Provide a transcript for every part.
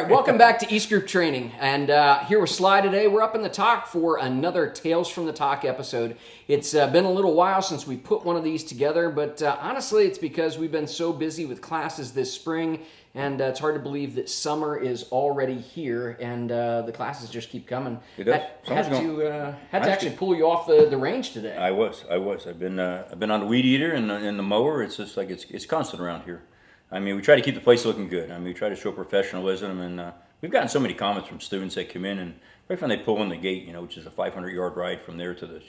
right, welcome back to East Group Training, and here with Sly today. We're up in the TOC for another Tales from the TOC episode. It's been a little while since we put one of these together, but honestly, it's because we've been so busy with classes this spring, and it's hard to believe that summer is already here, and the classes just keep coming. It does. Had to actually pull you off the range today. I was. I've been on the weed eater and the mower. It's just like it's constant around here. I mean, we try to keep the place looking good. I mean, we try to show professionalism, and we've gotten so many comments from students that come in, and right when they pull in the gate, which is a 500-yard ride from there to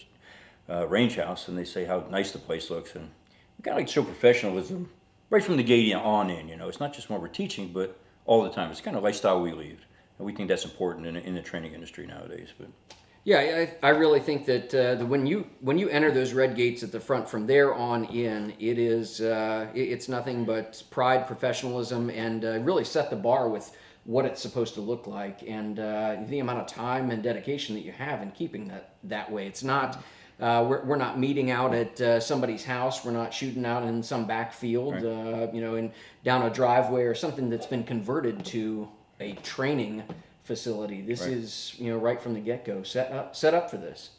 the range house, and they say how nice the place looks, and we kind of like to show professionalism right from the gate on in. It's not just when we're teaching, but all the time. It's kind of lifestyle we lead, and we think that's important in the training industry nowadays. But yeah, I really think that when you enter those red gates at the front, from there on in, it's nothing but pride, professionalism, and really set the bar with what it's supposed to look like, and the amount of time and dedication that you have in keeping that way. It's not we're not meeting out at somebody's house. We're not shooting out in some backfield, right. In down a driveway or something that's been converted to a training facility. This right. is, right from the get-go, set up for this.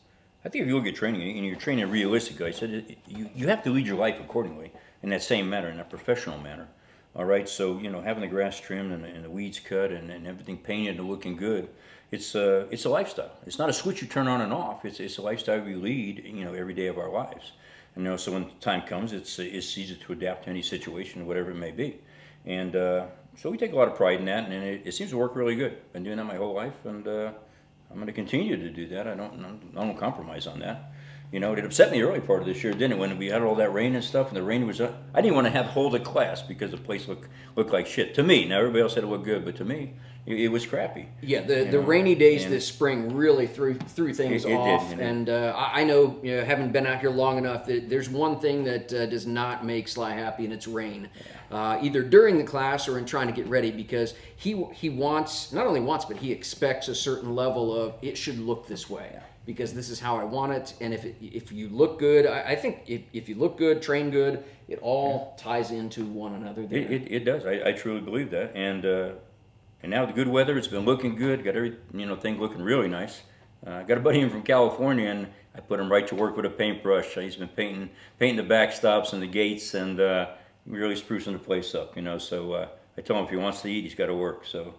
I think if you look at training, and you're training realistically, I said you have to lead your life accordingly in that same manner, in that professional manner. All right, so having the grass trimmed and the weeds cut and everything painted and looking good, it's a lifestyle. It's not a switch you turn on and off. It's a lifestyle we lead, every day of our lives. And so when the time comes, it's easy to adapt to any situation, whatever it may be, and. So we take a lot of pride in that, and it seems to work really good. Been doing that my whole life, and I'm going to continue to do that. I don't compromise on that. It upset me the early part of this year, didn't it? When we had all that rain and stuff, and the rain was I didn't want to hold a class because the place looked like shit to me. Now everybody else said it looked good, but to me, it was crappy. Yeah, the rainy days this spring really threw things off. And I know, having been out here long enough, that there's one thing that does not make Sly happy, and it's rain. Yeah. Either during the class or in trying to get ready, because he not only wants, but he expects a certain level of, it should look this way. Yeah. Because this is how I want it, and if you look good, I think if you look good, train good, it all ties into one another there. It does. I truly believe that, and now the good weather, it's been looking good. Got every thing looking really nice. Got a buddy in from California, and I put him right to work with a paintbrush. He's been painting the backstops and the gates, and really sprucing the place up. So I told him if he wants to eat, he's got to work. So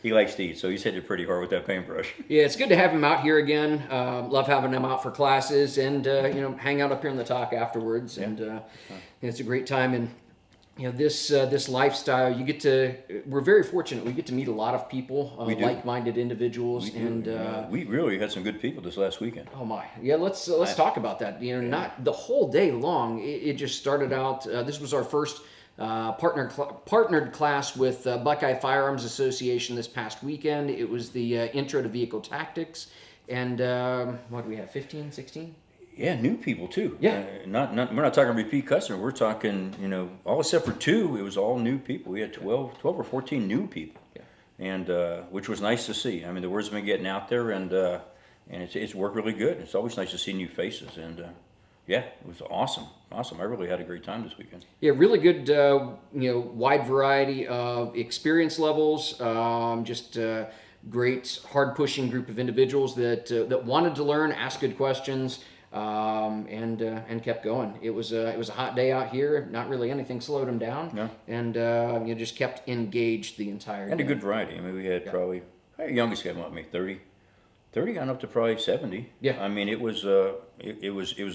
he likes to eat, so he's hitting it pretty hard with that paintbrush. Yeah, it's good to have him out here again. Love having him out for classes, and hang out up here in the TOC afterwards. Yeah. And it's a great time. And this lifestyle, we're very fortunate. We get to meet a lot of people, like-minded individuals, we really had some good people this last weekend. Oh my, yeah. Let's talk about that. Not the whole day long. It just started out. This was our first. Partnered class with Buckeye Firearms Association this past weekend. It was the Intro to Vehicle Tactics, and what do we have, 15, 16? Yeah, new people too. Yeah, we're not talking repeat customer. We're talking, all except for 2. It was all new people. We had 12 or 14 new people, yeah. And which was nice to see. I mean, the word's been getting out there, and it's worked really good. It's always nice to see new faces, and. Yeah, it was awesome. I really had a great time this weekend. Yeah, really good, wide variety of experience levels. Just great, hard-pushing group of individuals that wanted to learn, asked good questions, and kept going. It was a hot day out here. Not really anything slowed them down. No. And just kept engaged the entire day. And a good variety. I mean, we had probably our youngest guy about me 30 on up to probably 70. Yeah. I mean, it was a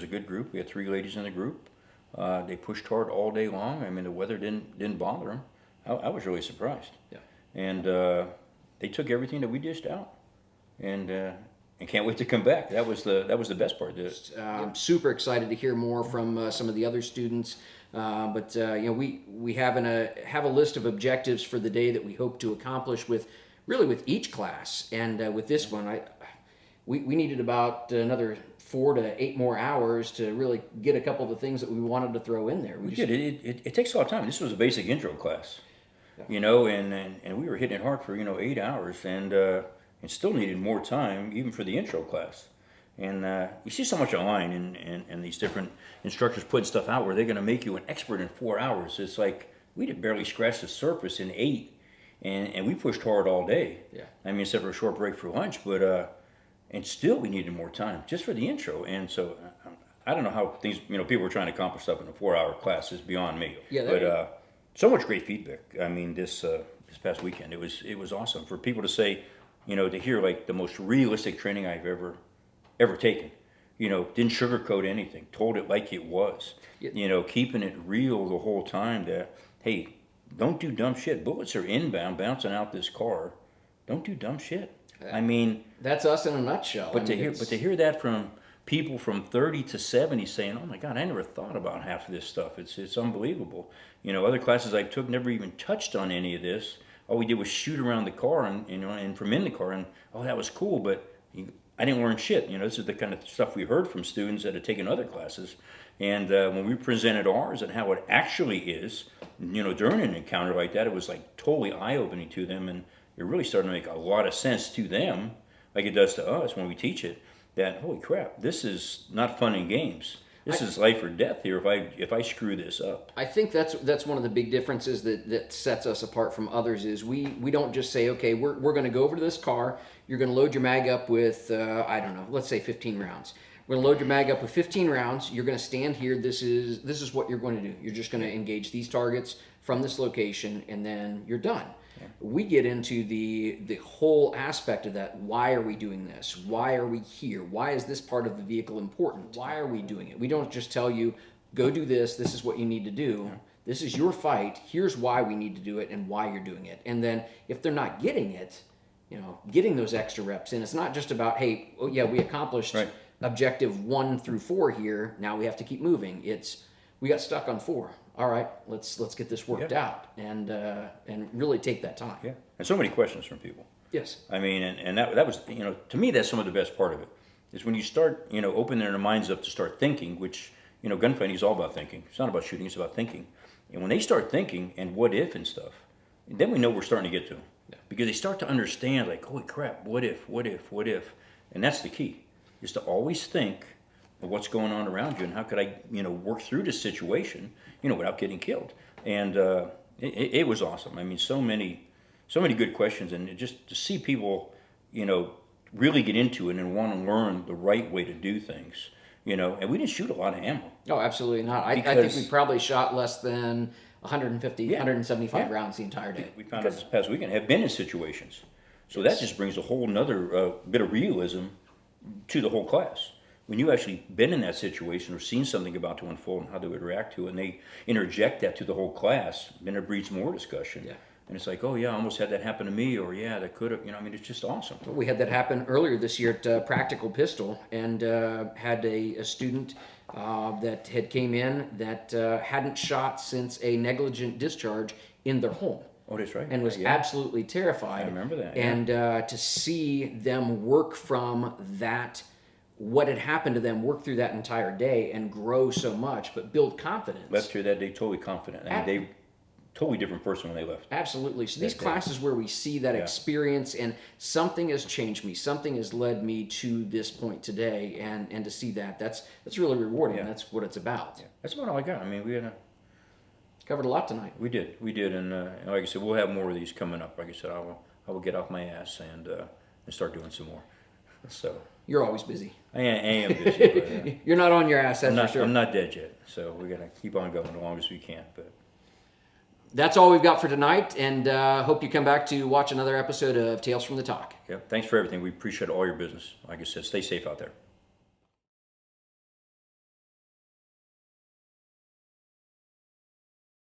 good group. We had 3 ladies in the group. They pushed hard all day long. I mean, the weather didn't bother them. I was really surprised. Yeah. And they took everything that we dished out, and can't wait to come back. That was the best part. I'm super excited to hear more from some of the other students. But we have a list of objectives for the day that we hope to accomplish with each class, and with this one, we needed about another 4 to 8 more hours to really get a couple of the things that we wanted to throw in there. We did. It takes a lot of time. This was a basic intro class, and we were hitting it hard for 8 hours, and still needed more time even for the intro class. And you see so much online, and these different instructors putting stuff out where they're going to make you an expert in 4 hours. It's like we did barely scratch the surface in 8. and we pushed hard all day. Yeah. I mean, except for a short break for lunch, but and still we needed more time just for the intro. And so I don't know how things, people were trying to accomplish stuff in a 4-hour class is beyond me. Yeah, but so much great feedback. I mean, this past weekend, it was awesome for people to say, to hear like the most realistic training I've ever taken. Didn't sugarcoat anything, told it like it was. Yeah. Keeping it real the whole time that, hey, don't do dumb shit. Bullets are inbound, bouncing out this car. Don't do dumb shit. I mean, that's us in a nutshell. But to hear that from people from 30 to 70 saying, "Oh my God, I never thought about half of this stuff. It's unbelievable." Other classes I took never even touched on any of this. All we did was shoot around the car and from in the car, and that was cool, but I didn't learn shit. This is the kind of stuff we heard from students that had taken other classes. And when we presented ours and how it actually is, during an encounter like that, it was like totally eye-opening to them, and it really started to make a lot of sense to them, like it does to us when we teach it, that, holy crap, this is not fun and games. This is life or death here if I screw this up. I think that's one of the big differences that sets us apart from others is we don't just say, okay, we're going to go over to this car, you're going to load your mag up with, I don't know, let's say 15 rounds. We're going to load your mag up with 15 rounds, you're going to stand here, this is what you're going to do. You're just going to engage these targets from this location, and then you're done. We get into the whole aspect of that. Why are we doing this? Why are we here? Why is this part of the vehicle important? Why are we doing it? We don't just tell you, go do this, this is what you need to do. This is your fight. Here's why we need to do it and why you're doing it. And then if they're not getting it, getting those extra reps in, it's not just about, hey, oh yeah, we accomplished objective 1 through 4 here. Now we have to keep moving. It's, we got stuck on 4. All right, let's get this worked out and really take that time. Yeah, and so many questions from people. Yes. I mean, and that was, to me, that's some of the best part of it, is when you start, opening their minds up to start thinking, which, gunfighting is all about thinking. It's not about shooting, it's about thinking. And when they start thinking and what if and stuff, then we know we're starting to get to them. Yeah. Because they start to understand, like, holy crap, what if? And that's the key, is to always think of what's going on around you and how could I, work through this situation, without getting killed. And it was awesome. I mean, so many good questions, and just to see people, really get into it and want to learn the right way to do things, and we didn't shoot a lot of ammo. Oh, absolutely not. I think we probably shot less than 150, 175 rounds the entire day. We found out this past weekend, have been in situations. So that just brings a whole nother bit of realism to the whole class. When you actually been in that situation or seen something about to unfold and how they would react to it, and they interject that to the whole class, then it breeds more discussion. Yeah. And it's like, oh yeah, I almost had that happen to me, or yeah, that could have, it's just awesome. We had that happen earlier this year at Practical Pistol, and had a student that had came in that hadn't shot since a negligent discharge in their home. Oh, that's right. And was absolutely terrified. I remember that. Yeah. And to see them work from that, what had happened to them, work through that entire day and grow so much, but build confidence. Left here that day totally confident. I mean, they totally different person when they left. Absolutely. So these classes where we see that experience and something has changed me, something has led me to this point today, and to see that's really rewarding. Yeah. That's what it's about. Yeah. That's about all I got. I mean, we covered a lot tonight. We did, and like I said, we'll have more of these coming up. Like I said, I will get off my ass and start doing some more. So you're always busy. I am busy. But, you're not on your ass, that's for sure. I'm not dead yet, so we got to keep on going as long as we can. But that's all we've got for tonight, and hope you come back to watch another episode of Tales from the TOC. Yep. Thanks for everything. We appreciate all your business. Like I said, stay safe out there.